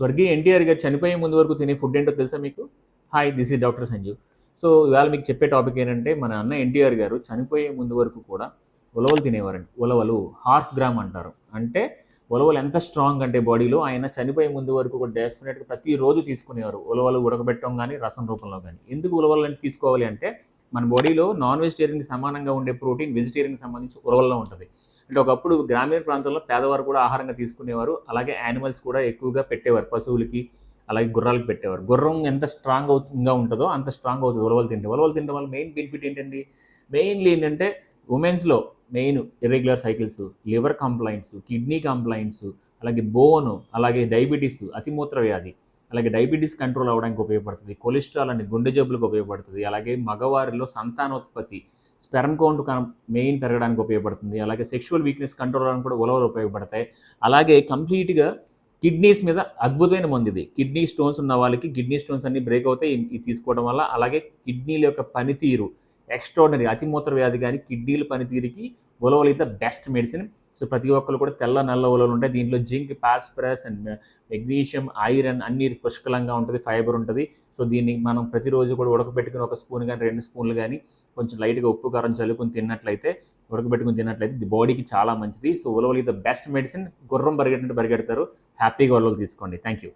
స్వర్గీయ ఎన్టీఆర్ గారు చనిపోయే ముందు వరకు తినే ఫుడ్ ఏంటో తెలుసా మీకు? Hi, this is doctor Sanjeev. So ఇవాళ మీకు చెప్పే టాపిక్ ఏంటంటే, మన అన్న ఎన్టీఆర్ గారు చనిపోయే ముందు వరకు కూడా ఉలవలు తినేవారండి. ఉలవలు హార్స్ గ్రామ్ అంటారు. అంటే ఉలవలు ఎంత స్ట్రాంగ్ అంటే బాడీలో, ఆయన చనిపోయే ముందు వరకు కూడా డెఫినెట్గా ప్రతిరోజు తీసుకునేవారు. ఉలవలు ఉడకబెట్టడం కానీ, రసం రూపంలో కానీ. ఎందుకు ఉలవలు అంటే తీసుకోవాలి అంటే, మన బాడీలో నాన్ వెజిటేరియన్కి సమానంగా ఉండే ప్రోటీన్ వెజిటేరియన్కి సంబంధించి ఉలవల్లో ఉంటుంది. అంటే ఒకప్పుడు గ్రామీణ ప్రాంతాల్లో పేదవారు కూడా ఆహారంగా తీసుకునేవారు. అలాగే యానిమల్స్ కూడా ఎక్కువగా పెట్టేవారు. పశువులకి, అలాగే గుర్రాలకు పెట్టేవారు. గుర్రం ఎంత స్ట్రాంగ్గా ఉంటుందో అంత స్ట్రాంగ్ అవుతుంది ఉలవలు తింటే. ఉలవలు తినడం వల్ల మెయిన్ బెనిఫిట్ ఏంటండి? మెయిన్లీ ఏంటంటే ఉమెన్స్లో main irregular cycles, liver complaints, kidney complaints, అలాగే బోను, అలాగే డయాబెటీస్, అతిమూత్ర వ్యాధి, అలాగే డయాబెటీస్ కంట్రోల్ అవ్వడానికి ఉపయోగపడుతుంది. కొలెస్ట్రాల్ అని గుండె జబ్బులకు ఉపయోగపడుతుంది. అలాగే మగవారిలో సంతానోత్పత్తి, స్పెర్మ్ కౌంట్ మెయిన్ పెరగడానికి ఉపయోగపడుతుంది. అలాగే సెక్షువల్ వీక్నెస్ కంట్రోల్ అవ్వడానికి కూడా ఉలవలు ఉపయోగపడతాయి. అలాగే కంప్లీట్గా కిడ్నీస్ మీద అద్భుతమైన మందు ఇది. కిడ్నీ స్టోన్స్ ఉన్న వాళ్ళకి కిడ్నీ స్టోన్స్ అన్ని బ్రేక్ అవుతాయి ఇది తీసుకోవడం వల్ల. అలాగే కిడ్నీల యొక్క పనితీరు ఎక్స్ట్రాడినరీ, అతిమూత్ర వ్యాధి కానీ కిడ్నీల పనితీరుకి ఉలవలు అయితే బెస్ట్ మెడిసిన్. సో ప్రతి ఒక్కరు కూడా తెల్ల నల్ల ఉలవలు ఉంటాయి. దీంట్లో zinc, phosphorus and magnesium, iron అన్ని పుష్కలంగా ఉంటుంది, ఫైబర్ ఉంటుంది. సో దీన్ని మనం ప్రతిరోజు కూడా ఉడకబెట్టుకుని ఒక స్పూన్ కానీ 2 స్పూన్లు కానీ కొంచెం లైట్గా ఉప్పు కారం చల్లుకొని తిన్నట్లయితే, ఉడకబెట్టుకుని తిన్నట్లయితే బాడీకి చాలా మంచిది. సో ఉలవలు ఇది బెస్ట్ మెడిసిన్. గుర్రం పరిగెట్టినట్టు పరిగెడతారు. హ్యాపీగా ఉలవలు తీసుకోండి. Thank you.